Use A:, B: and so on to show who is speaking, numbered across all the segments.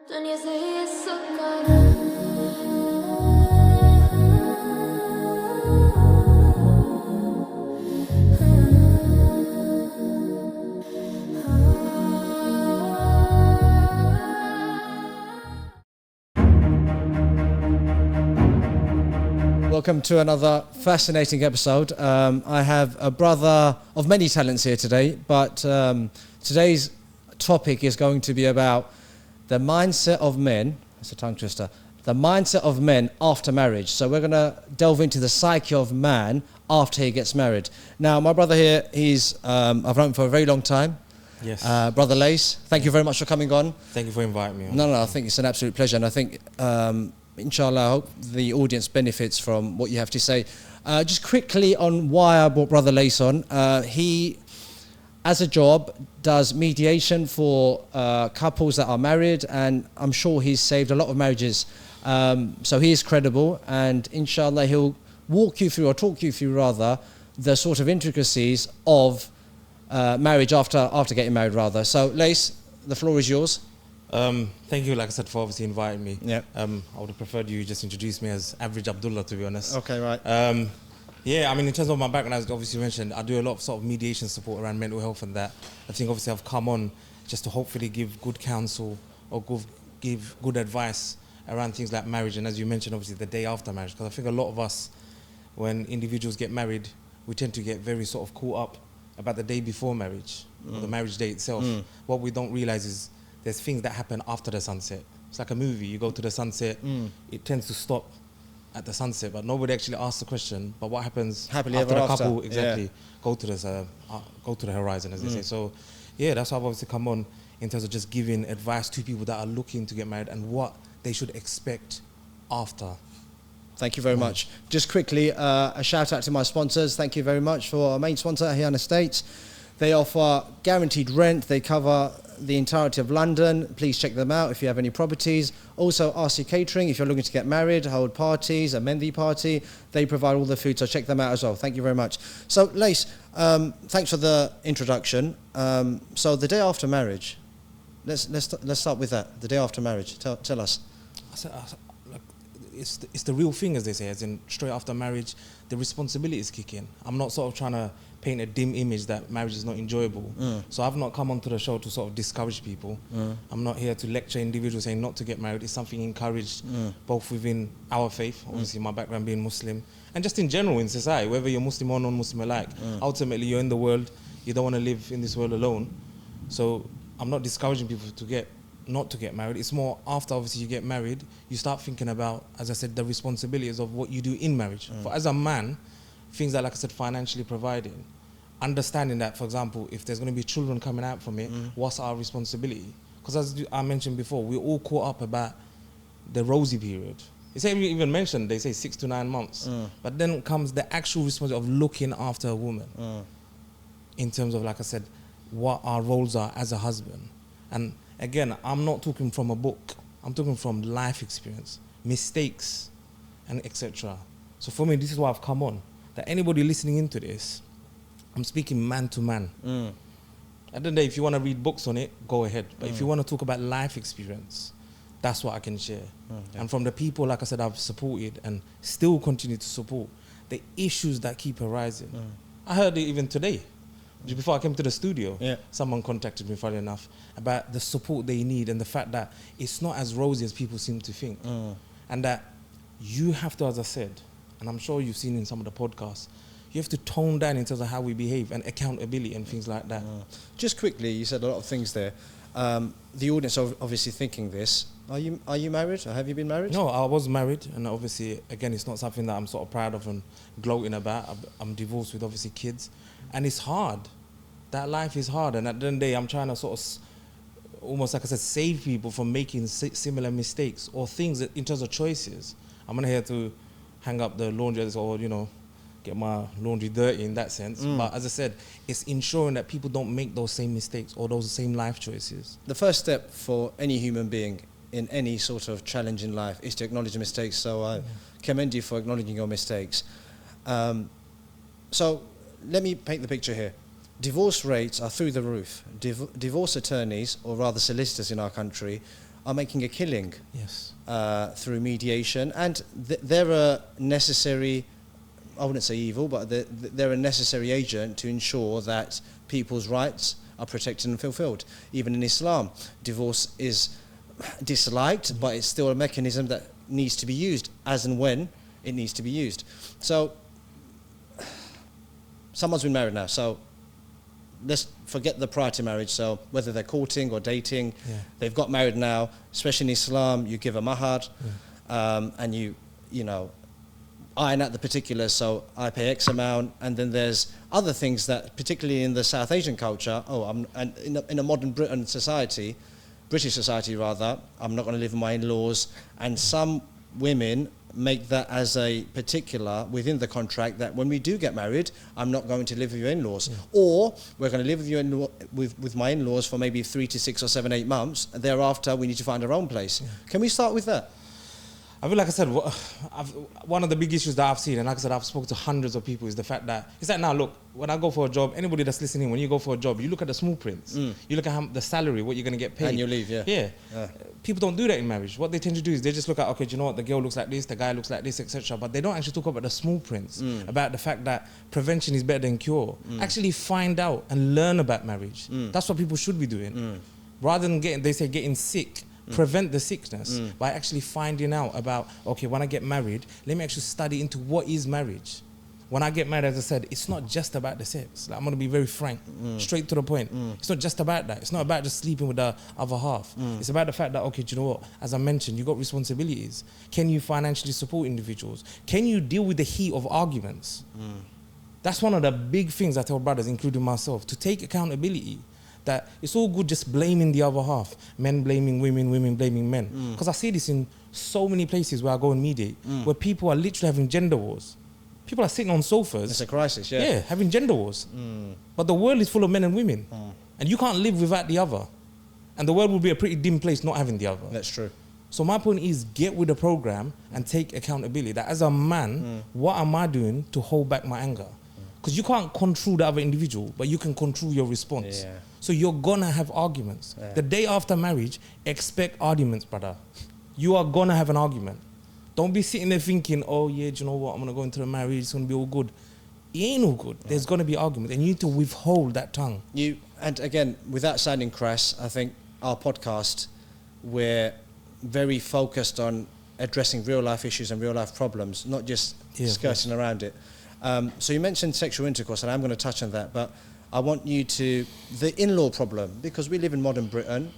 A: दुनिया से ये सुकून
B: Welcome to another fascinating episode. I have a brother of many talents here today, but today's topic is going to be about the mindset of men, that's a tongue twister, the mindset of men after marriage. So we're going to delve into the psyche of man after he gets married. Now, my brother here, I've known him for a very long time.
C: Yes.
B: Brother Lace, thank you very much for coming on.
C: Thank you for inviting me on.
B: No, I think it's an absolute pleasure, and I think inshallah, I hope the audience benefits from what you have to say. Just quickly on why I brought Brother Lace on. He, as a job, does mediation for couples that are married, and I'm sure he's saved a lot of marriages. So he is credible, and inshallah, he'll talk you through rather, the sort of intricacies of marriage after getting married, rather. So, Lace, the floor is yours.
C: Thank you, like I said, for obviously inviting me.
B: Yeah.
C: I would have preferred you just introduce me as average Abdullah, to be honest.
B: Okay, right.
C: Yeah, I mean, in terms of my background, as obviously mentioned, I do a lot of sort of mediation support around mental health and that. I think obviously I've come on just to hopefully give good counsel or give good advice around things like marriage, and as you mentioned, obviously the day after marriage, because I think a lot of us, when individuals get married, we tend to get very sort of caught up about the day before marriage, or the marriage day itself. What we don't realize is there's things that happen after the sunset. It's like a movie. You go to the sunset, it tends to stop at the sunset, but nobody actually asks the question, but what happens
B: Happily
C: after
B: ever
C: the
B: after.
C: couple exactly
B: Yeah.
C: go to the horizon, as they say. So yeah, that's why I've obviously come on in terms of just giving advice to people that are looking to get married and what they should expect after.
B: Thank you very much. Just quickly, a shout out to my sponsors. Thank you very much for our main sponsor, Hyana Estates. They offer guaranteed rent. They cover the entirety of London. Please check them out if you have any properties. Also, RC Catering, if you're looking to get married, hold parties, a Mendi party, they provide all the food, so check them out as well. Thank you very much. So, Lace, thanks for the introduction. So, the day after marriage, let's start with that. The day after marriage, tell us.
C: It's the real thing, as they say, as in straight after marriage, the responsibilities kick in. I'm not sort of trying to paint a dim image that marriage is not enjoyable. So I've not come onto the show to sort of discourage people. I'm not here to lecture individuals saying not to get married. It's something encouraged both within our faith, obviously my background being Muslim, and just in general in society, whether you're Muslim or non-Muslim alike. Ultimately, you're in the world. You don't want to live in this world alone. So I'm not discouraging people not to get married. It's more after obviously you get married, you start thinking about, as I said, the responsibilities of what you do in marriage. For as a man, things that, like I said, financially providing, understanding that, for example, if there's going to be children coming out from it, what's our responsibility? Because as I mentioned before, we're all caught up about the rosy period. It's even mentioned, they say 6 to 9 months. But then comes the actual responsibility of looking after a woman in terms of, like I said, what our roles are as a husband. And again, I'm not talking from a book. I'm talking from life experience, mistakes, and etc. So for me, this is why I've come on. That anybody listening into this, I'm speaking man to man. At the end of the day, if you want to read books on it, go ahead. But if you want to talk about life experience, that's what I can share. And from the people, like I said, I've supported and still continue to support, the issues that keep arising. I heard it even today. Just before I came to the studio, someone contacted me, funny enough, about the support they need and the fact that it's not as rosy as people seem to think. And that you have to, as I said, and I'm sure you've seen in some of the podcasts, you have to tone down in terms of how we behave and accountability and things like that.
B: Just quickly, you said a lot of things there. The audience are obviously thinking this. Are you married, or have you been married?
C: No, I was married, and obviously, again, it's not something that I'm sort of proud of and gloating about. I'm divorced with obviously kids, and it's hard. That life is hard, and at the end of the day, I'm trying to sort of, almost like I said, save people from making similar mistakes or things that, in terms of choices. I'm not here to hang up the laundry or, get my laundry dirty in that sense. But as I said, it's ensuring that people don't make those same mistakes or those same life choices.
B: The first step for any human being in any sort of challenge in life is to acknowledge the mistakes. So I commend you for acknowledging your mistakes. So let me paint the picture here. Divorce rates are through the roof. Divorce attorneys, or rather solicitors in our country, are making a killing
C: Yes.
B: through mediation, and they're a necessary, I wouldn't say evil, but they're a necessary agent to ensure that people's rights are protected and fulfilled. Even in Islam, divorce is disliked, but it's still a mechanism that needs to be used as and when it needs to be used. So someone's been married now, so let's forget the prior to marriage. So whether they're courting or dating, they've got married now. Especially in Islam, you give a mahar, and you know, iron out the particulars. So I pay X amount, and then there's other things that, particularly in the South Asian culture, and in a modern British society rather, I'm not going to live with my in-laws. And some women make that as a particular within the contract, that when we do get married, I'm not going to live with your in-laws, or we're going to live with you with my in-laws for maybe 3 to 6 or 7, 8 months, and thereafter we need to find our own place. Can we start with that?
C: I feel like I said, one of the big issues that I've seen, and like I said, I've spoken to hundreds of people, is the fact that it's like, now look, when I go for a job, anybody that's listening, when you go for a job, you look at the small prints. You look at the salary, what you're going to get paid.
B: And you leave,
C: Yeah. People don't do that in marriage. What they tend to do is they just look at, okay, do you know what, the girl looks like this, the guy looks like this, etc. But they don't actually talk about the small prints, about the fact that prevention is better than cure. Actually find out and learn about marriage. That's what people should be doing. Rather than getting sick, prevent the sickness by actually finding out about, okay, when I get married, let me actually study into what is marriage. When I get married, as I said, it's not just about the sex. Like, I'm going to be very frank, straight to the point. It's not just about that. It's not about just sleeping with the other half. It's about the fact that, okay, do you know what? As I mentioned, you got responsibilities. Can you financially support individuals? Can you deal with the heat of arguments? That's one of the big things I tell brothers, including myself, to take accountability. That it's all good just blaming the other half. Men blaming women, women blaming men. Because I see this in so many places where I go and mediate, where people are literally having gender wars. People are sitting on sofas.
B: It's a crisis,
C: Yeah, having gender wars. But the world is full of men and women. And you can't live without the other. And the world will be a pretty dim place not having the other.
B: That's true.
C: So my point is, get with the program and take accountability. That as a man, what am I doing to hold back my anger? Because you can't control the other individual, but you can control your response. So you're gonna have arguments. The day after marriage, expect arguments, brother. You are gonna have an argument. Don't be sitting there thinking, oh yeah, do you know what, I'm gonna go into a marriage, it's gonna be all good. It ain't all good. There's gonna be arguments, and you need to withhold that tongue.
B: And again, without sounding crass, I think our podcast, we're very focused on addressing real life issues and real life problems, not just skirting around it. So you mentioned sexual intercourse, and I'm going to touch on that, but I want you to, the in-law problem, because we live in modern Britain,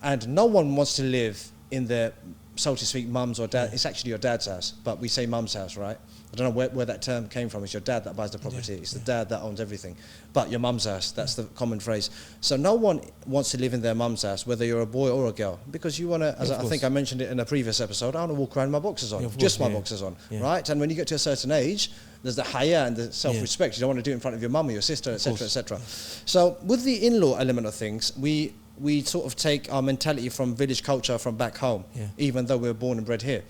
B: and no one wants to live in their, so to speak, mum's or dad. It's actually your dad's house, but we say mum's house, right? I don't know where that term came from. It's your dad that buys the property. It's the dad that owns everything. But your mum's house, that's the common phrase. So no one wants to live in their mum's house, whether you're a boy or a girl, because you want to, as I think I mentioned it in a previous episode, I want to walk around with my boxers on, just my boxers on, right? And when you get to a certain age, there's the haya and the self-respect. You don't want to do it in front of your mum or your sister, etc., etc. So with the in-law element of things, we sort of take our mentality from village culture from back home, even though we were born and bred here.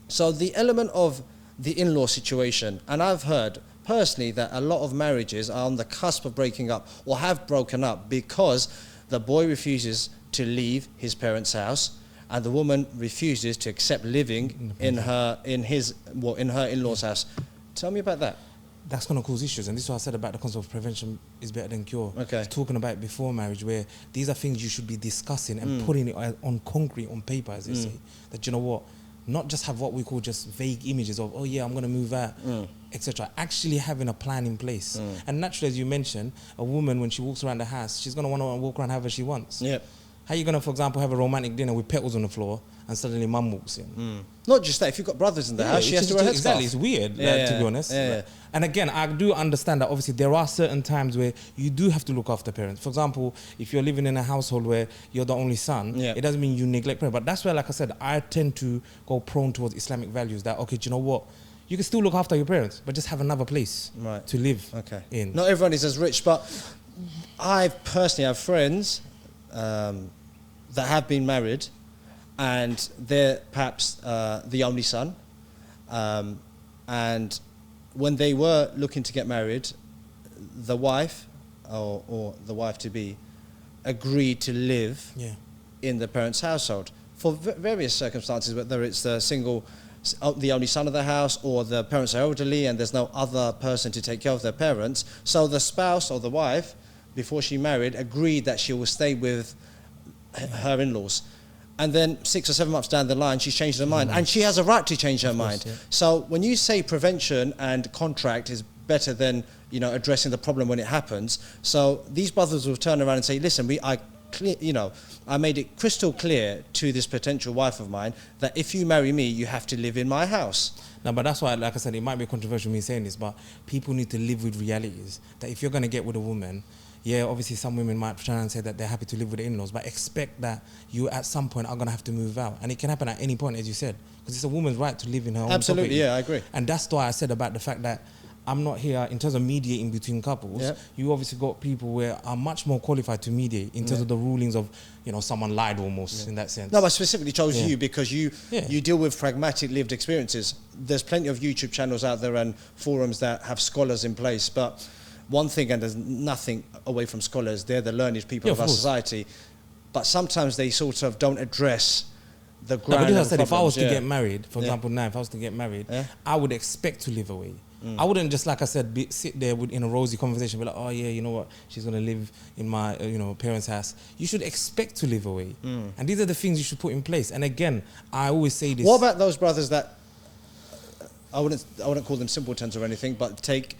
B: So the element of the in-law situation, and I've heard personally that a lot of marriages are on the cusp of breaking up or have broken up because the boy refuses to leave his parents' house and the woman refuses to accept living in her in-law's house. Tell me about that.
C: That's going to cause issues, and this is what I said about the concept of prevention is better than cure.
B: Okay.
C: Talking about it before marriage, where these are things you should be discussing and putting it on concrete, on paper, as they say. That, you know what, not just have what we call just vague images of, oh yeah, I'm going to move out, etc. Actually having a plan in place. And naturally, as you mentioned, a woman, when she walks around the house, she's going to want to walk around however she wants.
B: Yep.
C: How are you going to, for example, have a romantic dinner with petals on the floor and suddenly mum walks in?
B: Not just that, if you've got brothers in the house, she has to wear a headscarf.
C: Exactly, it's weird, to be honest. And again, I do understand that obviously there are certain times where you do have to look after parents. For example, if you're living in a household where you're the only son, it doesn't mean you neglect parents. But that's where, like I said, I tend to go prone towards Islamic values that, okay, do you know what? You can still look after your parents, but just have another place to live in.
B: Not everyone is as rich, but I personally have friends that have been married and they're perhaps the only son. And when they were looking to get married, the wife or the wife-to-be agreed to live in the parents' household for various circumstances, whether it's the only son of the house, or the parents are elderly and there's no other person to take care of their parents. So the spouse or the wife, before she married, agreed that she will stay with her in-laws. And then 6 or 7 months down the line, she's changed her mind. And she has a right to change her mind.
C: Yeah.
B: So when you say prevention and contract is better than, addressing the problem when it happens, so these brothers will turn around and say, listen, I made it crystal clear to this potential wife of mine that if you marry me, you have to live in my house.
C: No, but that's why, like I said, it might be controversial me saying this, but people need to live with realities. That if you're going to get with a woman, yeah, obviously some women might try and say that they're happy to live with the in-laws, but expect that you at some point are going to have to move out. And it can happen at any point, as you said, because it's a woman's right to live in her own
B: Absolutely,
C: property.
B: yeah, I agree.
C: And that's why I said about the fact that I'm not here in terms of mediating between couples.
B: Yep.
C: You obviously got people where are much more qualified to mediate in terms of the rulings of, someone lied almost in that sense.
B: No, I specifically chose
C: Yeah.
B: you because you deal with pragmatic lived experiences. There's plenty of YouTube channels out there and forums that have scholars in place, but one thing, and there's nothing away from scholars, they're the learned people of our society, but sometimes they sort of don't address the ground.
C: No, but as I said, if I was to
B: problems,
C: get married, for example, now, if I was to get married,
B: Yeah.
C: I would expect to live away. I wouldn't just, like I said, sit there in a rosy conversation, be like, oh yeah, you know what, she's going to live in my parents' house. You should expect to live away. And these are the things you should put in place. And again, I always say this.
B: What about those brothers that, I wouldn't call them simpletons or anything, but take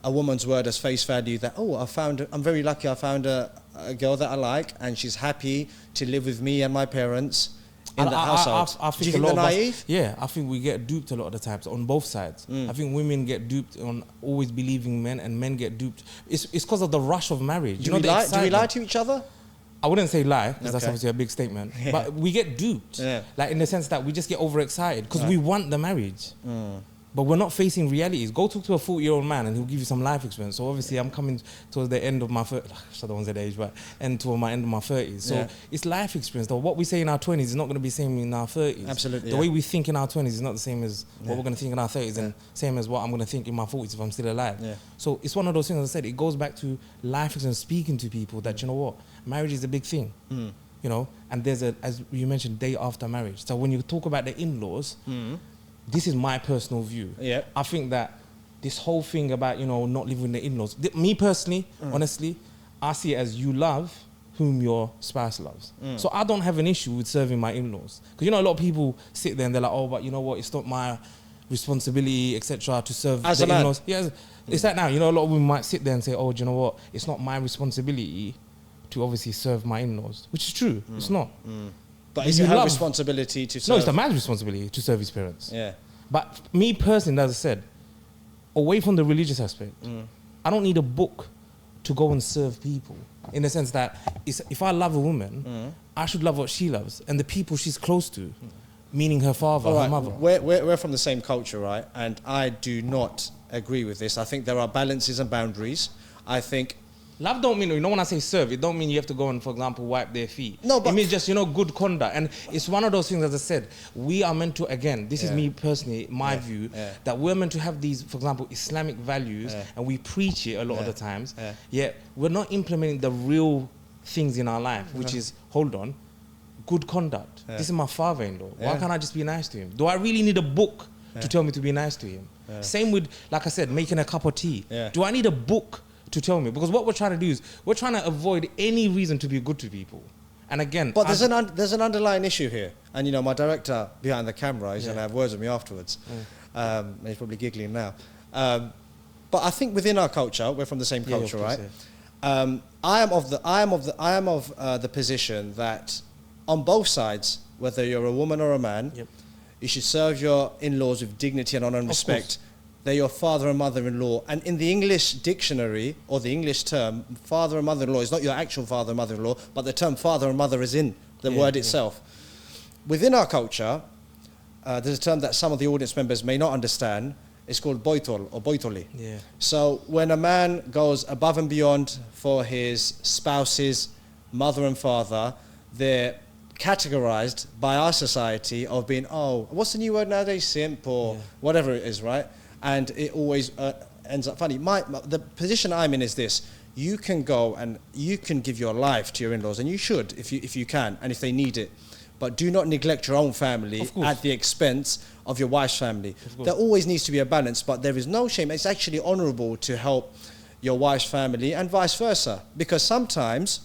B: a woman's word as face value that, I'm very lucky, I found a girl that I like and she's happy to live with me and my parents in the household.
C: I think
B: Do you think
C: a lot
B: they're
C: of us,
B: naive?
C: yeah, I think we get duped a lot of the times on both sides. I think women get duped on always believing men, and men get duped. It's because of the rush of marriage.
B: Do we lie to each other?
C: I wouldn't say lie, because that's
B: Okay.
C: obviously a big statement. But we get duped. Like in the sense that we just get overexcited because we want the marriage. But we're not facing realities. Go talk to a 40-year-old man and he'll give you some life experience. So obviously I'm coming towards the end of my 30s, I don't want to say the age, but toward my end of my 30s. So it's life experience. Though what we say in our 20s is not going to be the same in our 30s.
B: Absolutely,
C: The way we think in our 20s is not the same as what we're going to think in our 30s, and same as what I'm going to think in my 40s if I'm still alive. So it's one of those things, as I said, it goes back to life experience, speaking to people that, you know what, marriage is a big thing. And there's as you mentioned, day after marriage. So when you talk about the in-laws, this is my personal view. I think that this whole thing about, not living with the in-laws, me personally, honestly, I see it as you love whom your spouse loves. So I don't have an issue with serving my in-laws. Because, a lot of people sit there and they're like, oh, but you know what, it's not my responsibility, etc., to serve
B: As
C: the
B: a man.
C: in-laws. Yeah, it's like now, a lot of women might sit there and say, oh, do you know what, it's not my responsibility to obviously serve my in-laws, which is true. It's not.
B: But is it her responsibility to serve?
C: No, it's the man's responsibility to serve his parents.
B: Yeah.
C: But me personally, as I said, away from the religious aspect, I don't need a book to go and serve people. In the sense that if I love a woman, I should love what she loves and the people she's close to, meaning her father,
B: All
C: her
B: right,
C: mother.
B: We're from the same culture, right? And I do not agree with this. I think there are balances and boundaries. I think
C: Love don't mean, when I say serve, it don't mean you have to go and, for example, wipe their feet.
B: No, but
C: it means just, good conduct. And it's one of those things, as I said, we are meant to, again, this is me personally, my view, that we're meant to have these, for example, Islamic values, and we preach it a lot of the times, yet we're not implementing the real things in our life, which is, hold on, good conduct. This is my father-in-law. Why can't I just be nice to him? Do I really need a book to tell me to be nice to him? Same with, like I said, making a cup of tea. Do I need a book to tell me? Because what we're trying to do is we're trying to avoid any reason to be good to people. And again,
B: but there's an underlying issue here, and my director behind the camera is going to have words with me afterwards. He's probably giggling now. But I think within our culture, we're from the same culture, right? I am of the position that on both sides, whether you're a woman or a man, you should serve your in-laws with dignity and honor and respect. They're your father and mother-in-law. And in the English dictionary, or the English term, father and mother-in-law is not your actual father and mother-in-law, but the term father and mother is in the word itself. Within our culture, there's a term that some of the audience members may not understand. It's called boitol or boitoli. So when a man goes above and beyond for his spouse's mother and father, they're categorized by our society of being, what's the new word nowadays? Simp or whatever it is, right? And it always ends up funny. The position I'm in is this: you can go and you can give your life to your in-laws, and you should if you can and if they need it. But do not neglect your own family at the expense of your wife's family. There always needs to be a balance, but there is no shame. It's actually honourable to help your wife's family and vice versa, because sometimes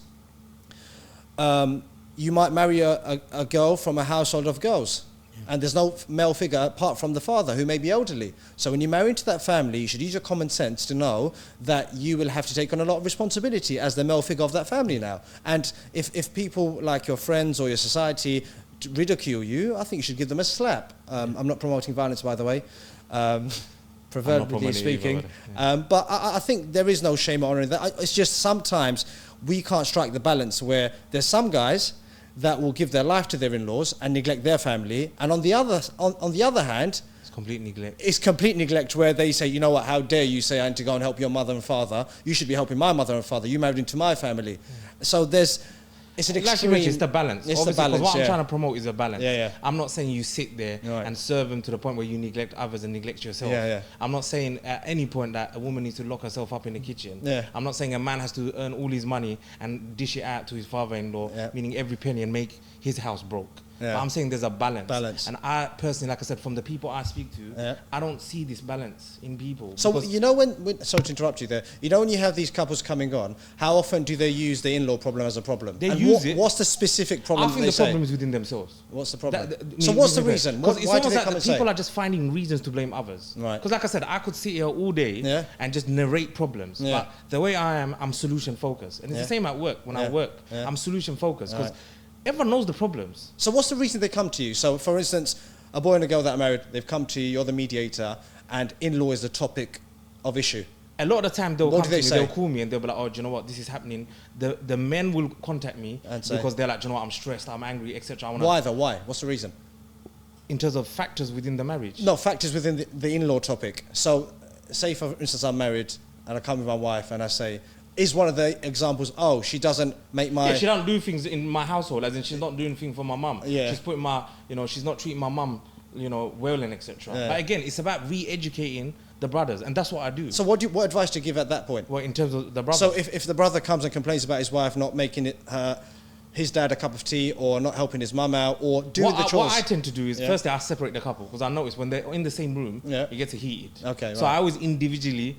B: you might marry a girl from a household of girls, and there's no male figure apart from the father, who may be elderly. So when you marry into that family, you should use your common sense to know that you will have to take on a lot of responsibility as the male figure of that family now. And if people like your friends or your society ridicule you, I think you should give them a slap. I'm not promoting violence, by the way, proverbially speaking. But I think there is no shame or honor in that. It's just sometimes we can't strike the balance where there's some guys that will give their life to their in-laws and neglect their family, and on the other hand,
C: it's complete neglect.
B: It's complete neglect where they say, you know what, how dare you say I need to go and help your mother and father? You should be helping my mother and father. You married into my family. So it's an extreme.
C: It's the balance.
B: It's the balance.
C: What I'm trying to promote is a balance.
B: Yeah.
C: I'm not saying you sit there and serve them to the point where you neglect others and neglect yourself. I'm not saying at any point that a woman needs to lock herself up in the kitchen. I'm not saying a man has to earn all his money and dish it out to his father-in-law, meaning every penny, and make his house broke. But I'm saying there's a balance. And I personally, like I said, from the people I speak to, I don't see this balance in people.
B: So you know when sorry to interrupt you there, you know when you have these couples coming on, how often do they use the in-law problem as a problem?
C: They use it.
B: What's the specific problem?
C: I think the problem is within themselves.
B: What's the problem? So what's the reason?
C: Because
B: Why do they come and say?
C: people are just finding reasons to blame others.
B: Right.
C: Because like I said, I could sit here all day and just narrate problems. But the way I am, I'm solution focused. And it's the same at work. When I work, I'm solution focused. Because everyone knows the problems.
B: So what's the reason they come to you? So for instance, a boy and a girl that are married, they've come to you, you're the mediator, and in-law is the topic of issue.
C: A lot of the time they'll come to me, they'll call me and they'll be like, oh, do you know what, this is happening. The men will contact me because they're like, do you know what, I'm stressed, I'm angry, etc.
B: Why though? Why? What's the reason?
C: In terms of factors within the marriage.
B: No, factors within the in-law topic. So say for instance I'm married and I come with my wife and I say, is one of the examples, oh, she doesn't make my...
C: Yeah, she don't do things in my household, as in she's not doing things for my mum. She's putting my, she's not treating my mum, well and etc. But again, it's about re-educating the brothers, and that's what I do.
B: So what advice do you give at that point?
C: Well, in terms of the brothers.
B: So if the brother comes and complains about his wife not making his dad a cup of tea, or not helping his mum out, or doing the chores...
C: What I tend to do is, firstly, I separate the couple, because I notice when they're in the same room, it gets heated.
B: Okay,
C: so I always individually...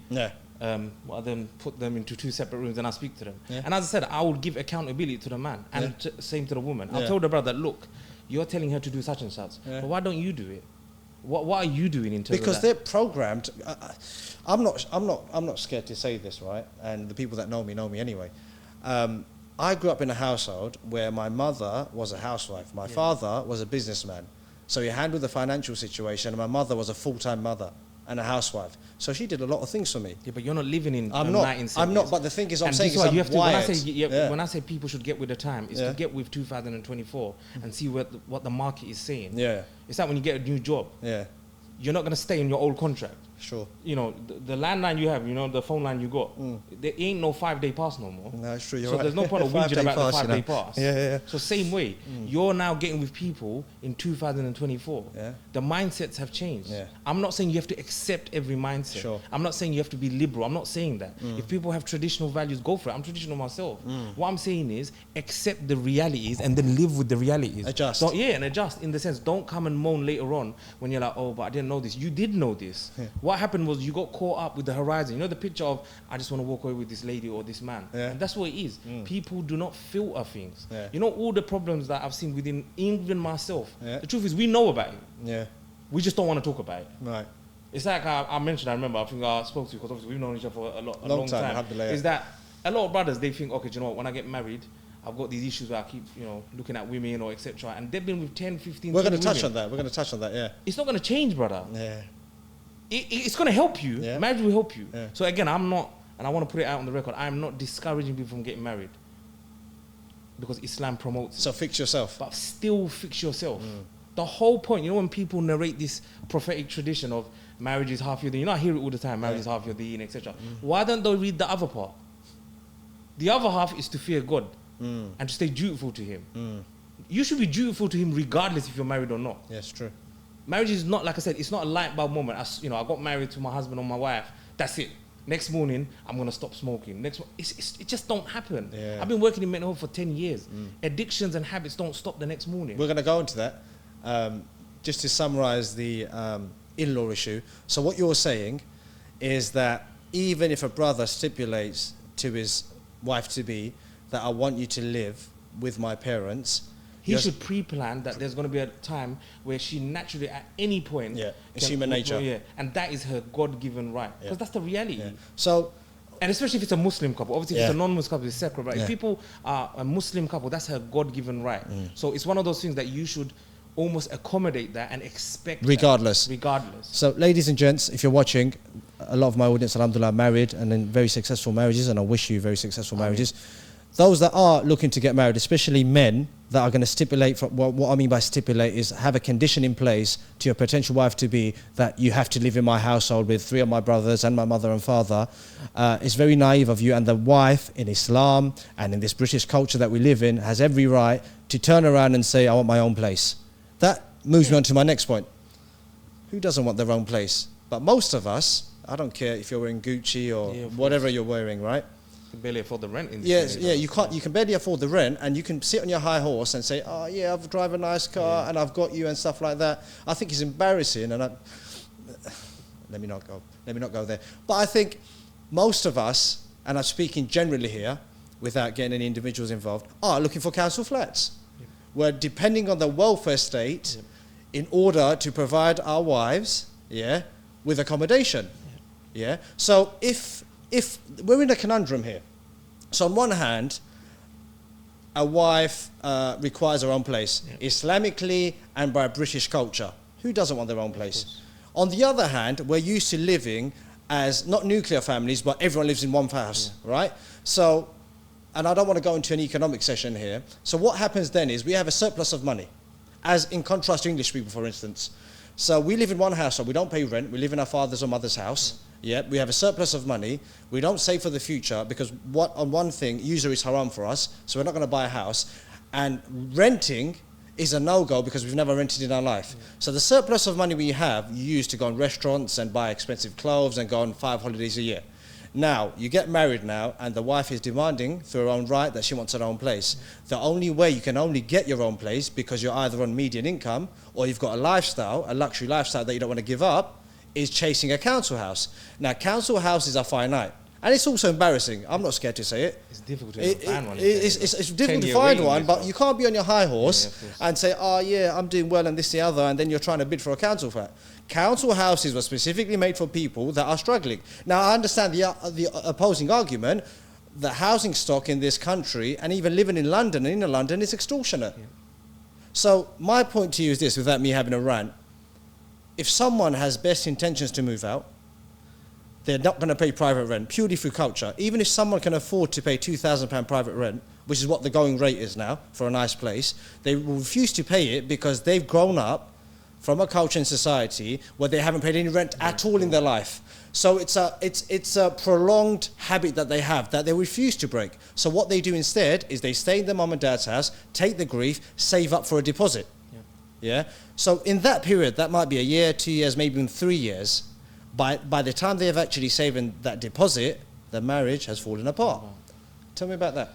C: then put them into two separate rooms and I speak to them. And as I said, I would give accountability to the man and same to the woman. I'll tell the brother, look, you're telling her to do such and such, but why don't you do it? What are you doing in terms
B: because
C: of that?
B: They're programmed. I'm not scared to say this, right? And the people that know me anyway. I grew up in a household where my mother was a housewife, my father was a businessman, so he handled the financial situation, and my mother was a full-time mother and a housewife. So she did a lot of things for me.
C: Yeah, but you're not living in
B: I'm
C: 1970s.
B: I'm not, but the thing is, I'm saying is
C: you have to,
B: wired.
C: when I say people should get with the time, it's to get with 2024 and see what the market is saying.
B: Yeah.
C: It's like when you get a new job.
B: Yeah.
C: You're not going to stay in your old contract.
B: Sure.
C: The landline you have, the phone line you got, there ain't no 5-day pass no more.
B: No, it's true. You're
C: so
B: right.
C: there's no point of whinging about the 5-day pass.
B: Yeah.
C: So same way, you're now getting with people in 2024.
B: Yeah.
C: The mindsets have changed.
B: Yeah.
C: I'm not saying you have to accept every mindset.
B: Sure.
C: I'm not saying you have to be liberal. I'm not saying that. If people have traditional values, go for it. I'm traditional myself. What I'm saying is accept the realities and then live with the realities.
B: Adjust.
C: And adjust in the sense, don't come and moan later on when you're like, oh, but I didn't know this. You did know this. Yeah. What happened was you got caught up with the horizon. The picture of, I just want to walk away with this lady or this man. Yeah. And that's what it is. People do not filter things. Yeah. All the problems that I've seen within even myself. Yeah. The truth is we know about it. Yeah. We just don't want to talk about it. Right. It's like I mentioned, I remember, I think I spoke to you because obviously we've known each other for a long time. Is that a lot of brothers, they think, okay, do you know what, when I get married, I've got these issues where I keep, looking at women or etc. And they've been with 10, 15,
B: We're going to touch on that, yeah.
C: It's not going to change, brother. Yeah. It's going to help you. Yeah. Marriage will help you. Yeah. So again, I'm not, and I want to put it out on the record, I'm not discouraging people from getting married because Islam promotes it.
B: So fix yourself.
C: But still fix yourself. The whole point, when people narrate this prophetic tradition of marriage is half your deen, I hear it all the time, marriage is half your deen, etc. Why don't they read the other part? The other half is to fear God and to stay dutiful to Him. You should be dutiful to Him regardless if you're married or not.
B: Yes, true.
C: Marriage is not, like I said, it's not a light bulb moment. I got married to my husband or my wife. That's it. Next morning, I'm gonna stop smoking. It just don't happen.
B: Yeah.
C: I've been working in mental health for 10 years. Addictions and habits don't stop the next morning.
B: We're going to go into that. Just to summarize the in-law issue. So what you're saying is that even if a brother stipulates to his wife-to-be that I want you to live with my parents,
C: he should pre-plan that there's going to be a time where she naturally, at any point,
B: it's human nature.
C: Yeah, and that is her God-given right, because that's the reality.
B: Yeah. So,
C: and especially if it's a Muslim couple. Obviously, if it's a non-Muslim couple, it's separate. But
B: Yeah.
C: if people are a Muslim couple, that's her God-given right. So it's one of those things that you should almost accommodate that and expect
B: regardless.
C: that, regardless.
B: So, ladies and gents, if you're watching, a lot of my audience, alhamdulillah, are married and in very successful marriages, and I wish you very successful marriages. Those that are looking to get married, especially men that are going to stipulate, what I mean by stipulate is have a condition in place to your potential wife-to-be that you have to live in my household with 3 of my brothers and my mother and father. It's very naive of you, and the wife in Islam and in this British culture that we live in has every right to turn around and say, I want my own place. That moves me on to my next point. Who doesn't want their own place? But most of us, I don't care if you're wearing Gucci or whatever you're wearing, right?
C: You can barely afford the rent in this
B: Yes,
C: area.
B: you can't. You can barely afford the rent, and you can sit on your high horse and say, "Oh yeah, I've drive a nice car, and I've got you," and stuff like that. I think it's embarrassing, and let me not go there. But I think most of us, and I'm speaking generally here, without getting any individuals involved, are looking for council flats. Where depending on the welfare state, in order to provide our wives, with accommodation, So if we're in a conundrum here. So on one hand, a wife requires her own place, Islamically and by British culture. Who doesn't want their own place? On the other hand, we're used to living as not nuclear families, but everyone lives in one house, right? So, and I don't want to go into an economic session here. So what happens then is we have a surplus of money, as in contrast to English people, for instance. So we live in one house, so we don't pay rent. We live in our father's or mother's house. We have a surplus of money. We don't save for the future because on one thing, usury is haram for us, so we're not going to buy a house. And renting is a no-go because we've never rented in our life. So the surplus of money we have, you use to go on restaurants and buy expensive clothes and go on 5 holidays a year. Now, you get married now, and the wife is demanding, through her own right, that she wants her own place. The only way you can only get your own place, because you're either on median income or you've got a lifestyle, a luxury lifestyle that you don't want to give up, is chasing a council house. Now, council houses are finite. And it's also embarrassing. I'm not scared to say it.
C: It's difficult to find one.
B: It's difficult to find one, but you can't be on your high horse and say, oh yeah, I'm doing well and this, the other, and then you're trying to bid for a council flat. Council houses were specifically made for people that are struggling. Now, I understand the opposing argument that housing stock in this country, and even living in London and inner London, is extortionate. So my point to you is this, without me having a rant. If someone has best intentions to move out, they're not going to pay private rent purely through culture. Even if someone can afford to pay £2,000 private rent, which is what the going rate is now for a nice place, they will refuse to pay it because they've grown up from a culture and society where they haven't paid any rent at all in their life. So it's a prolonged habit that they have that they refuse to break. So what they do instead is they stay in their mum and dad's house, take the grief, save up for a deposit. So in that period, that might be a year, 2 years, maybe even 3 years. By the time they have actually saved that deposit, the marriage has fallen apart. Tell me about that.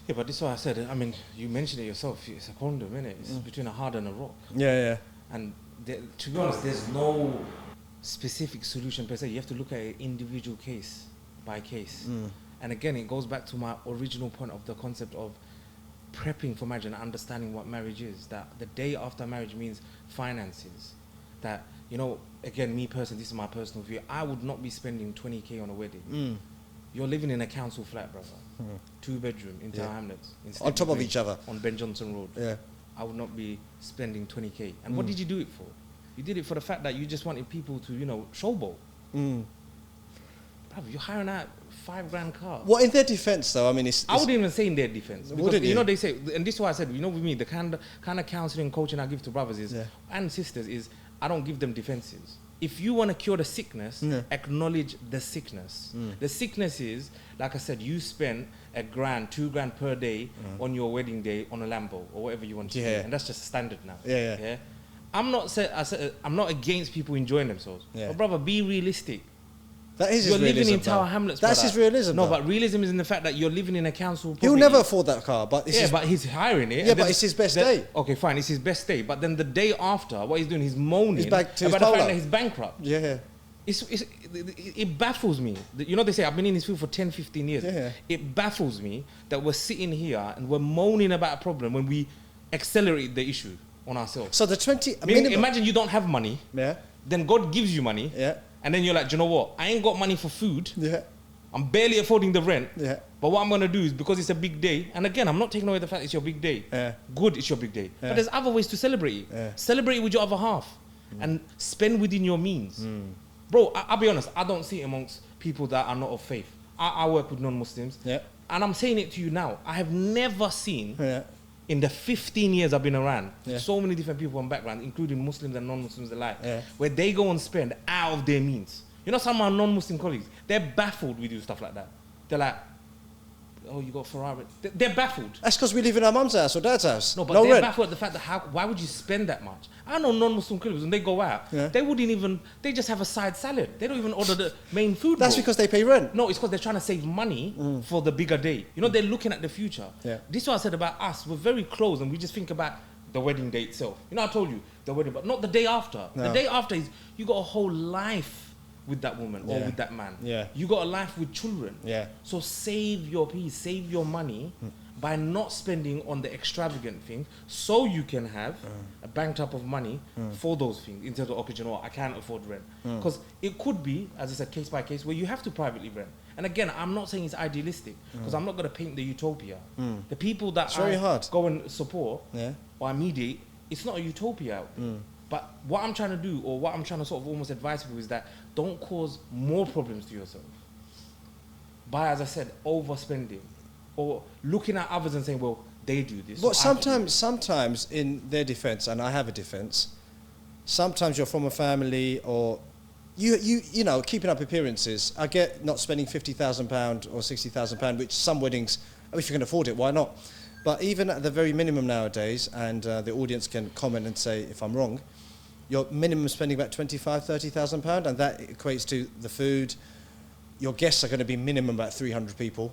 C: Yeah, but this is what I said. I mean, you mentioned it yourself. It's a condom, isn't it? It's between a hard and a rock. And to be honest, there's no specific solution per se. You have to look at an individual case by case. And again, it goes back to my original point of the concept of prepping for marriage and understanding what marriage is. That the day after marriage means finances. That, you know, again, me personally, this is my personal view, I would not be spending 20k on a wedding. You're living in a council flat, brother. 2-bedroom in Tower Hamlets.
B: On top of each other.
C: On Ben Johnson Road. I would not be spending 20k. And what did you do it for? You did it for the fact that you just wanted people to, you know, showboat. Brother, you're hiring out $5,000 car.
B: Well, in their defense, though, I mean,
C: I wouldn't even say in their defense. Because,
B: Wouldn't
C: you know, they say, and this is why I said, you know, with me, the kind of counseling and coaching I give to brothers is, and sisters is, I don't give them defenses. If you want to cure the sickness, acknowledge the sickness. The sickness is, like I said, you spend $1,000, $2,000 per day on your wedding day on a Lambo or whatever you want to do, and that's just standard now. I'm not against people enjoying themselves, but brother, be realistic.
B: That is his
C: You're living
B: realism,
C: in Tower
B: though.
C: Hamlets.
B: That's
C: brother.
B: his realism,
C: No,
B: though.
C: but realism is in the fact that you're living in a council property.
B: He'll never afford that car, but it's
C: Yeah,
B: his,
C: but he's hiring it.
B: yeah,
C: and
B: but
C: then
B: it's his best
C: the-
B: day.
C: Okay, fine, it's his best day. But then the day after, what he's doing, he's moaning
B: He's back to his
C: about the fact
B: polo.
C: that he's bankrupt.
B: Yeah.
C: It baffles me. You know, they say I've been in this field for 10, 15 years.
B: Yeah.
C: It baffles me that we're sitting here and we're moaning about a problem when we accelerate the issue on ourselves.
B: So the 20
C: Meaning,
B: minimum.
C: imagine you don't have money,
B: Yeah.
C: then God gives you money,
B: Yeah.
C: and then you're like, do you know what? I ain't got money for food.
B: Yeah.
C: I'm barely affording the rent.
B: Yeah.
C: But what I'm gonna do is, because it's a big day, and again, I'm not taking away the fact it's your big day.
B: Yeah.
C: Good, it's your big day.
B: Yeah.
C: But there's other ways to celebrate it.
B: Yeah.
C: Celebrate it with your other half, and spend within your means. Bro, I'll be honest. I don't see it amongst people that are not of faith. I work with non-Muslims,
B: Yeah.
C: and I'm saying it to you now. I have never seen
B: Yeah.
C: in the 15 years I've been around,
B: Yeah.
C: so many different people from background, including Muslims and non-Muslims alike,
B: Yeah.
C: where they go and spend out of their means. You know, some of our non-Muslim colleagues, they're baffled with you stuff like that. They're like, oh, you got Ferrari. They're baffled.
B: That's because we live in our mum's house or dad's house.
C: No, but
B: no
C: they're
B: rent.
C: baffled at the fact that why would you spend that much? I know non-Muslim colleagues, when they go out,
B: Yeah.
C: they wouldn't even, they just have a side salad. They don't even order the main food.
B: That's
C: bro.
B: because they pay rent.
C: No, it's because they're trying to save money for the bigger day. You know, they're looking at the future.
B: Yeah.
C: This is what I said about us. We're very close and we just think about the wedding day itself. You know, I told you the wedding, but not the day after.
B: No.
C: The day after is you got a whole life with that woman or
B: Yeah.
C: with that man.
B: Yeah.
C: You got a life with children.
B: Yeah.
C: So save your peace, save your money by not spending on the extravagant things, so you can have a banked up of money for those things instead of, okay, you know what, I can't afford rent. Because it could be, as I said, case by case, where you have to privately rent. And again, I'm not saying it's idealistic, because I'm not going to paint the utopia. The people that
B: It's very hard.
C: go and support
B: Yeah.
C: or I mediate, it's not a utopia out there. But what I'm trying to do, or what I'm trying to sort of almost advise people, is that don't cause more problems to yourself by, as I said, overspending or looking at others and saying, well, they do this.
B: But
C: so I can do
B: sometimes in their defense, and I have a defense, sometimes you're from a family or you know, keeping up appearances. I get not spending £50,000 or £60,000, which some weddings, if you can afford it, why not? But even at the very minimum nowadays, and the audience can comment and say if I'm wrong, your minimum spending about £25,000-30,000, and that equates to the food. Your guests are going to be minimum about 300 people.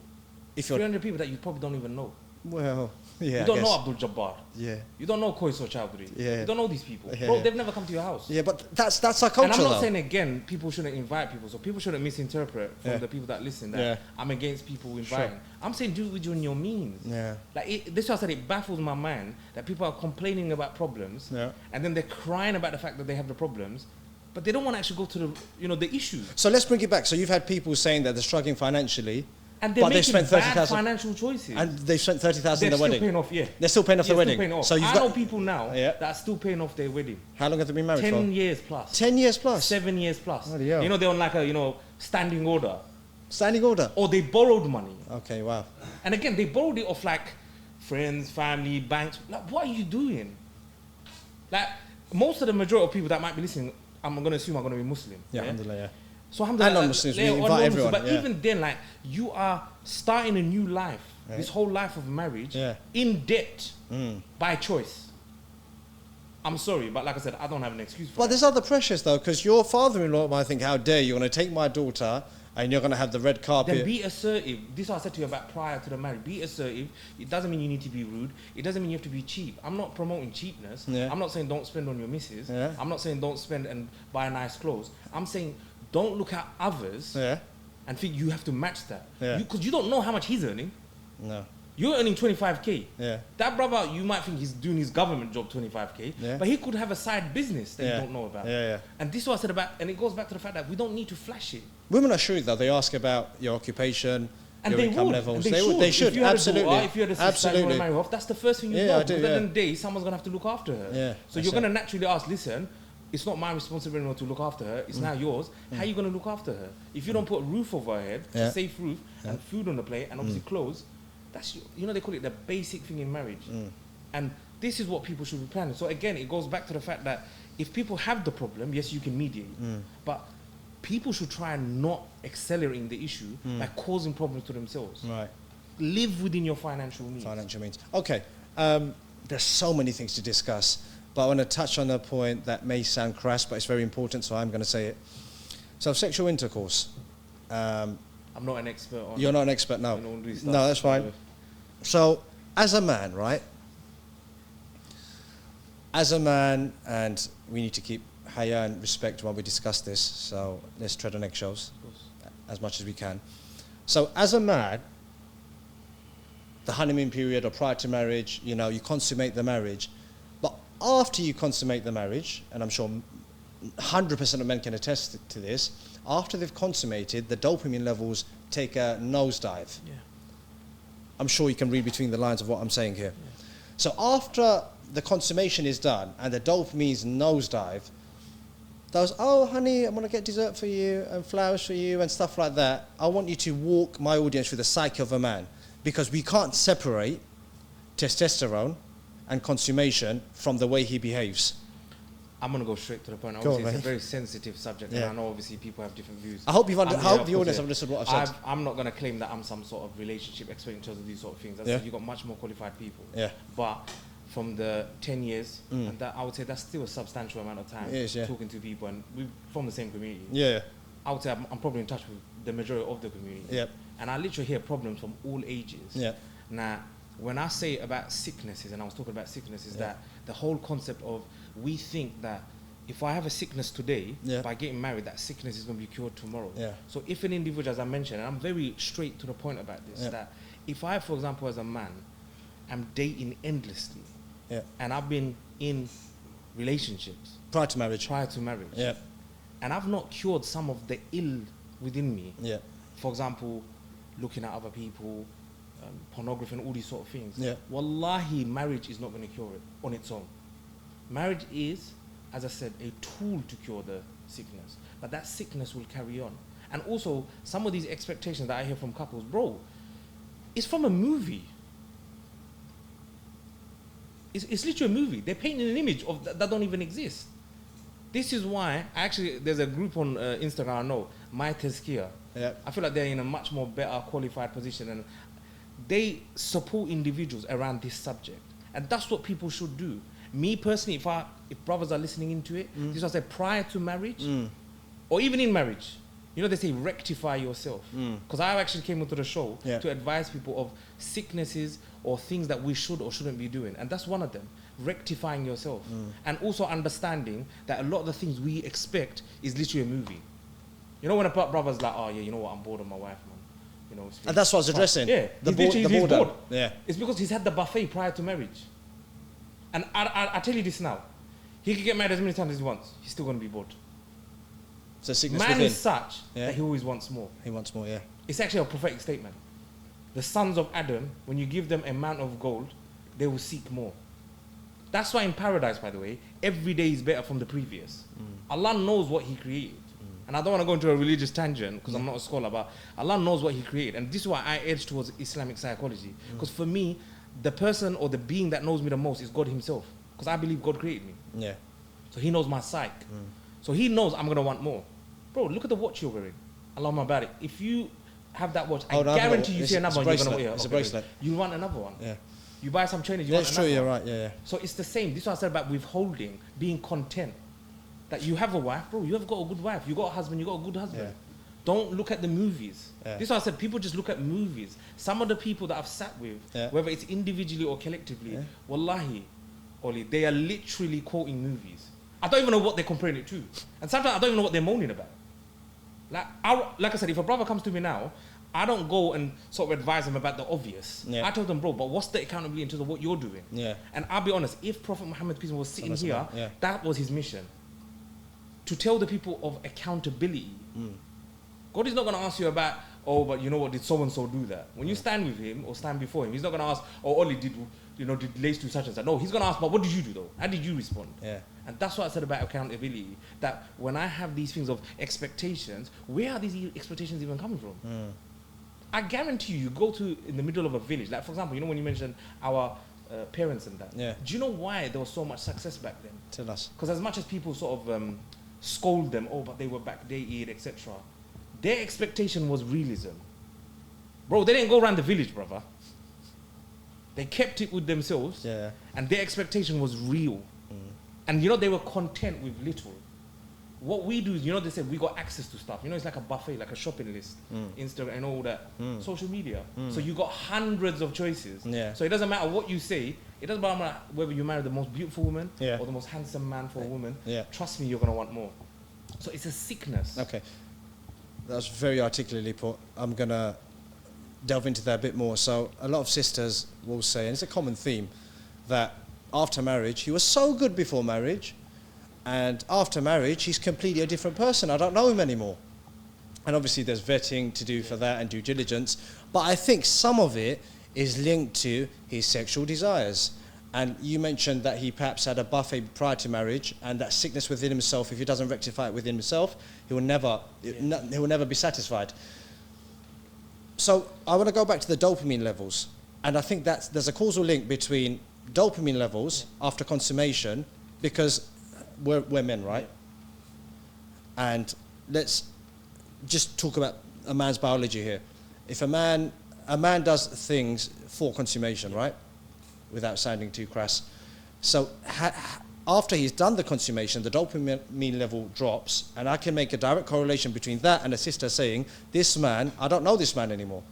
B: If you're
C: 300 people that you probably don't even know.
B: well, yeah,
C: You don't
B: I
C: know
B: guess.
C: Abdul Jabbar.
B: Yeah,
C: You don't know Khoiso Chowdhury.
B: Yeah.
C: You don't know these people.
B: Yeah.
C: Bro, they've never come to your house.
B: yeah, but that's our culture,
C: And I'm not
B: though.
C: saying, again, people shouldn't invite people. So people shouldn't misinterpret from
B: Yeah.
C: the people that listen that
B: Yeah.
C: I'm against people inviting. I'm saying do it within your means.
B: Yeah.
C: Like this is what I said, it baffles my mind that people are complaining about problems
B: Yeah.
C: and then they're crying about the fact that they have the problems, but they don't want to actually go to the issue.
B: So let's bring it back. So you've had people saying that they're struggling financially,
C: And they're
B: but they've
C: making
B: spent
C: bad
B: 30,000
C: financial choices.
B: and they've spent 30,000 in
C: they're
B: the
C: still
B: wedding.
C: paying off, yeah.
B: They're still paying off
C: Yeah,
B: the
C: still
B: wedding.
C: paying off.
B: So you've
C: I
B: got
C: know people now
B: Yeah.
C: that are still paying off their wedding.
B: How long have they been married
C: 10
B: for?
C: years plus.
B: 10 years plus.
C: 7 years plus.
B: Bloody hell.
C: You know, they're on like a, standing order.
B: Standing order.
C: Or they borrowed money.
B: Okay, wow.
C: And again, they borrowed it off like friends, family, banks. Like, what are you doing? Like, most of the majority of people that might be listening, I'm going to assume are going to be Muslim.
B: Yeah, alhamdulillah, yeah.
C: So alhamdulillah,
B: And non-Muslims, we
C: or
B: invite
C: non-Muslims,
B: everyone,
C: But
B: yeah.
C: even then, like, you are starting a new life,
B: Right.
C: this whole life of marriage,
B: Yeah.
C: in debt, by choice. I'm sorry, but like I said, I don't have an excuse for
B: But
C: that.
B: there's other pressures, though, because your father-in-law might think, how dare you, you're going to take my daughter and you're going to have the red
C: Then
B: carpet.
C: be assertive. This is what I said to you about prior to the marriage. Be assertive. It doesn't mean you need to be rude. It doesn't mean you have to be cheap. I'm not promoting cheapness.
B: Yeah.
C: I'm not saying don't spend on your missus.
B: Yeah.
C: I'm not saying don't spend and buy nice clothes. I'm saying don't look at others
B: Yeah,
C: and think you have to match that.
B: Yeah.
C: Because you don't know how much he's earning.
B: no.
C: You're earning 25k.
B: Yeah.
C: That brother, you might think he's doing his government job 25k,
B: Yeah.
C: but he could have a side business that
B: Yeah.
C: you don't know about.
B: Yeah, yeah.
C: And this is what I said about, and it goes back to the fact that we don't need to flash it.
B: Women are shrewd, though. They ask about your occupation,
C: And
B: your
C: they
B: income
C: would.
B: levels.
C: And they, should.
B: They should.
C: If you had
B: Absolutely.
C: A daughter, if you had a sister and you want
B: Absolutely.
C: to marry her off, that's the first thing you
B: Yeah,
C: know.
B: I do,
C: Because
B: yeah.
C: at the end of the day, someone's going to have to look after her.
B: Yeah,
C: So
B: that's
C: you're going to
B: it.
C: naturally ask, listen, it's not my responsibility anymore to look after her. It's now yours. How are you going to look after her? If you don't put a roof over her head,
B: Yeah.
C: a safe roof, and food on the plate, and obviously clothes, that's, they call it the basic thing in marriage. And this is what people should be planning. So again, it goes back to the fact that if people have the problem, yes, you can mediate. But people should try and not accelerating the issue by causing problems to themselves.
B: Right.
C: Live within your financial means.
B: Financial means. Okay. There's so many things to discuss, but I want to touch on a point that may sound crass, but it's very important, so I'm going to say it. So sexual intercourse.
C: I'm not an expert on.
B: You're not an expert, no.
C: on all these
B: No,
C: stuff.
B: that's fine. So, as a man, right? As a man, and we need to keep haya and respect while we discuss this, so let's tread on eggshells
C: Of course.
B: as much as we can. So, as a man, the honeymoon period or prior to marriage, you know, you consummate the marriage. But after you consummate the marriage, and I'm sure 100% of men can attest to this, after they've consummated, the dopamine levels take a nosedive.
C: Yeah.
B: I'm sure you can read between the lines of what I'm saying here. So after the consummation is done and the dopamine's nosedive, those, oh honey, I'm going to get dessert for you and flowers for you and stuff like that. I want you to walk my audience through the psyche of a man, because we can't separate testosterone and consummation from the way he behaves.
C: I'm going to go straight to the point.
B: Go on,
C: Obviously, it's a
B: mate.
C: very sensitive subject,
B: Yeah.
C: and I know obviously people have different views.
B: I hope you've
C: I'm
B: I
C: here
B: hope the
C: opposite.
B: audience have understood what I've said.
C: I'm not going to claim that I'm some sort of relationship expert in terms of these sort of things. I
B: Yeah.
C: said you've got much more qualified people.
B: Yeah.
C: But from the 10 years, and that, I would say that's still a substantial amount of time
B: It is, yeah.
C: talking to people, and we're from the same community.
B: Yeah.
C: I would say I'm probably in touch with the majority of the community.
B: Yep.
C: And I literally hear problems from all ages.
B: Yeah.
C: Now, when I say about sicknesses, and I was talking about sicknesses,
B: Yeah.
C: that the whole concept of we think that if I have a sickness today,
B: Yeah.
C: by getting married, that sickness is going to be cured tomorrow.
B: Yeah.
C: So if an individual, as I mentioned, and I'm very straight to the point about this,
B: Yeah.
C: that if I, for example, as a man, am dating endlessly,
B: Yeah.
C: and I've been in relationships
B: Prior to marriage.
C: prior to marriage,
B: Yeah.
C: and I've not cured some of the ill within me,
B: Yeah.
C: for example, looking at other people, pornography and all these sort of things.
B: Yeah.
C: Wallahi, marriage is not going to cure it on its own. Marriage is, as I said, a tool to cure the sickness. But that sickness will carry on. And also, some of these expectations that I hear from couples, bro, it's from a movie. It's literally a movie. They're painting an image of that don't even exist. This is why, actually, there's a group on Instagram I know, My Tezkia.
B: Yeah.
C: I feel like they're in a much more better qualified position, and they support individuals around this subject. And that's what people should do. Me personally, if brothers are listening into it, this is what I say, prior to marriage, or even in marriage, you know, they say rectify yourself. Because I actually came into the show
B: Yeah.
C: to advise people of sicknesses or things that we should or shouldn't be doing. And that's one of them, rectifying yourself. And also understanding that a lot of the things we expect is literally a movie. You know, when a brother's like, oh yeah, you know what, I'm bored of my wife, man. You know,
B: And that's what I was addressing.
C: Yeah,
B: The
C: he's
B: boredom.
C: bored.
B: Yeah.
C: It's because he's had the buffet prior to marriage. And I tell you this now, he could get married as many times as he wants, he's still going to be bored.
B: So sickness
C: Man
B: within.
C: is such
B: Yeah.
C: that he always wants more.
B: He wants more, yeah.
C: It's actually a prophetic statement. The sons of Adam, when you give them a amount of gold, they will seek more. That's why in paradise, by the way, every day is better from the previous. Allah knows what he created. And I don't want to go into a religious tangent because I'm not a scholar, but Allah knows what he created. And this is why I edge towards Islamic psychology. Because for me, the person or the being that knows me the most is God himself. Because I believe God created me.
B: Yeah.
C: So he knows my psyche. So he knows I'm going to want more. Bro, look at the watch you're wearing. Allahumma barik. If you have that watch,
B: Oh, no,
C: I
B: I have
C: guarantee
B: a-
C: you
B: it's-
C: see another
B: it's
C: one,
B: a
C: you're going to
B: bracelet.
C: wear.
B: It's a bracelet.
C: You want another one.
B: Yeah.
C: You buy some trainers, you
B: Yeah,
C: want
B: it's true,
C: another
B: you're
C: one.
B: right, yeah.
C: So it's the same. This is what I said about withholding, being content. That you have a wife, bro, you have got a good wife. You got a husband, you got a good husband.
B: Yeah.
C: Don't look at the movies.
B: Yeah.
C: This is what I said, people just look at movies. Some of the people that I've sat with,
B: Yeah.
C: whether it's individually or collectively,
B: Yeah.
C: wallahi, Oli, they are literally quoting movies. I don't even know what they're comparing it to. And sometimes I don't even know what they're moaning about. Like I said, if a brother comes to me now, I don't go and sort of advise them about the obvious.
B: Yeah.
C: I tell them, bro, but what's the accountability in terms of what you're doing?
B: Yeah.
C: And I'll be honest, if Prophet Muhammad peace be upon him, was sitting here,
B: Yeah.
C: that was his mission. To tell the people of accountability. God is not going to ask you about, oh, but you know what, did so-and-so do that? When you stand with him or stand before him, he's not going to ask, oh, Oli, did Lace do such and such? No, he's going to ask, but what did you do though? How did you respond?
B: Yeah.
C: And that's what I said about accountability, that when I have these things of expectations, where are these expectations even coming from? I guarantee you go to in the middle of a village, like for example, you know when you mentioned our parents and that,
B: Yeah.
C: do you know why there was so much success back then?
B: Tell us.
C: Because as much as people sort of scold them, oh, but they were backdated, etc., their expectation was realism. Bro, they didn't go around the village, brother. They kept it with themselves,
B: Yeah.
C: and their expectation was real. And you know, they were content with little. what we do is, you know, they said we got access to stuff. You know, it's like a buffet, like a shopping list, Instagram and all that, social media. So you got hundreds of choices.
B: Yeah.
C: So it doesn't matter what you say. It doesn't matter whether you marry the most beautiful woman
B: Yeah.
C: or the most handsome man for a woman.
B: Yeah.
C: Trust me, you're gonna want more. So it's a sickness.
B: Okay. That's very articulately put. I'm going to delve into that a bit more. So a lot of sisters will say, and it's a common theme, that after marriage, he was so good before marriage, and after marriage, he's completely a different person. I don't know him anymore. And obviously there's vetting to do for that and due diligence. But I think some of it is linked to his sexual desires. And you mentioned that he perhaps had a buffet prior to marriage, and that sickness within himself, if he doesn't rectify it within himself, he will never be satisfied. So I want to go back to the dopamine levels. And I think there's a causal link between dopamine levels after consummation, because we're men, right? And let's just talk about a man's biology here. If a man does things for consummation, right? Without sounding too crass. So after he's done the consummation, the dopamine level drops, and I can make a direct correlation between that and a sister saying, this man, I don't know this man anymore.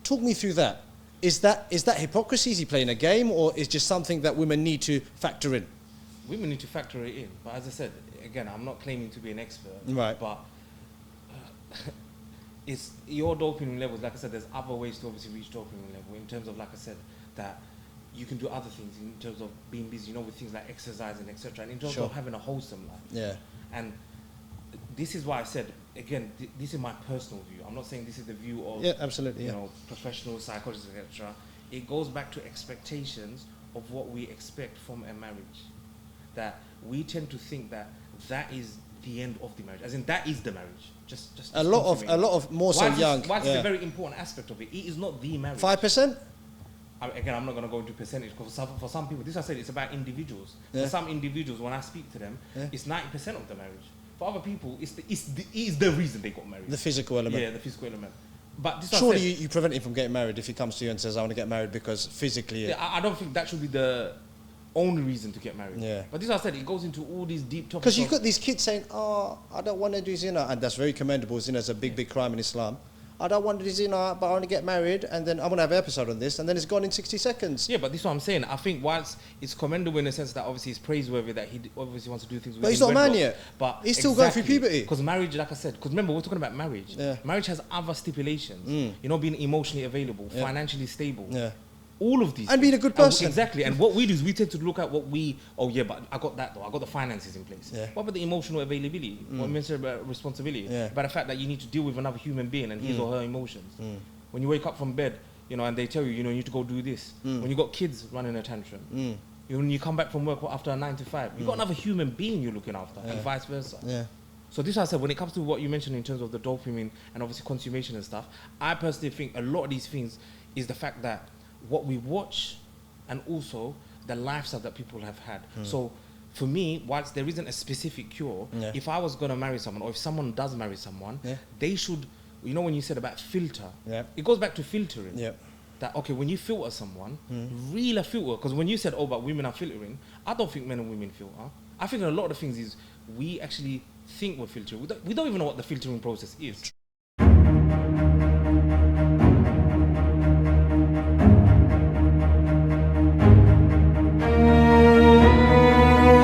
B: Talk me through that. Is that hypocrisy? Is he playing a game, or is just something that women need to factor in?
C: Women need to factor it in. But as I said, again, I'm not claiming to be an expert.
B: Right.
C: But it's your dopamine levels. Like I said, there's other ways to obviously reach dopamine level in terms of, like I said, that you can do other things in terms of being busy, you know, with things like exercising, etc. And in terms
B: Sure.
C: of having a wholesome life.
B: Yeah.
C: And this is why I said, again, this is my personal view. I'm not saying this is the view of,
B: Yeah, absolutely.
C: you
B: Yeah.
C: know, professional psychologists, etc. It goes back to expectations of what we expect from a marriage. That we tend to think that is the end of the marriage, as in that is the marriage. Just
B: A lot of more so young.
C: Why is it a very important aspect of it? It is not the marriage.
B: 5%?
C: Again, I'm not going to go into percentage, because for some people, this I said, it's about individuals.
B: Yeah.
C: For some individuals, when I speak to them,
B: Yeah.
C: it's 90% of the marriage. For other people, it is the reason they got married.
B: The physical element.
C: Yeah, the physical element. But this
B: Surely
C: I said,
B: you prevent him from getting married if he comes to you and says, I want to get married because physically...
C: yeah, I don't think that should be the only reason to get married.
B: Yeah.
C: But this I said, it goes into all these deep topics.
B: Because you've got these kids saying, oh, I don't want to do zina. And that's very commendable. Zina is a big crime in Islam. I don't want to do zina, but I want to get married. And then I'm going to have an episode on this. And then it's gone in 60 seconds.
C: Yeah, but this is what I'm saying. I think whilst it's commendable in the sense that obviously it's praiseworthy that he obviously wants to do things with
B: But he's not a man yet.
C: But
B: he's still going through puberty.
C: Because marriage, like I said, because remember, we're talking about marriage.
B: Yeah.
C: Marriage has other stipulations. You know, being emotionally available,
B: Yeah.
C: financially stable.
B: Yeah.
C: All of these.
B: And being a good person.
C: Exactly. And what we do is we tend to look at what we, oh yeah, but I got that though. I got the finances in place.
B: Yeah.
C: What about the emotional availability? What means about responsibility?
B: Yeah.
C: About the fact that you need to deal with another human being and his or her emotions. When you wake up from bed, you know, and they tell you, you know, you need to go do this. When you got kids running a tantrum. When you come back from work after a 9 to 5, you got another human being you're looking after, and vice versa.
B: Yeah.
C: So this is what I said, when it comes to what you mentioned in terms of the dopamine and obviously consummation and stuff, I personally think a lot of these things is the fact that what we watch and also the lifestyle that people have had. So for me, whilst there isn't a specific cure, if I was going to marry someone, or if someone does marry someone, they should, you know, when you said about filter, it goes back to filtering.
B: Yeah.
C: That, okay, when you filter someone, reel a filter, because when you said, oh, but women are filtering, I don't think men and women filter. I think a lot of things is we actually think we're filtering. We don't even know what the filtering process is.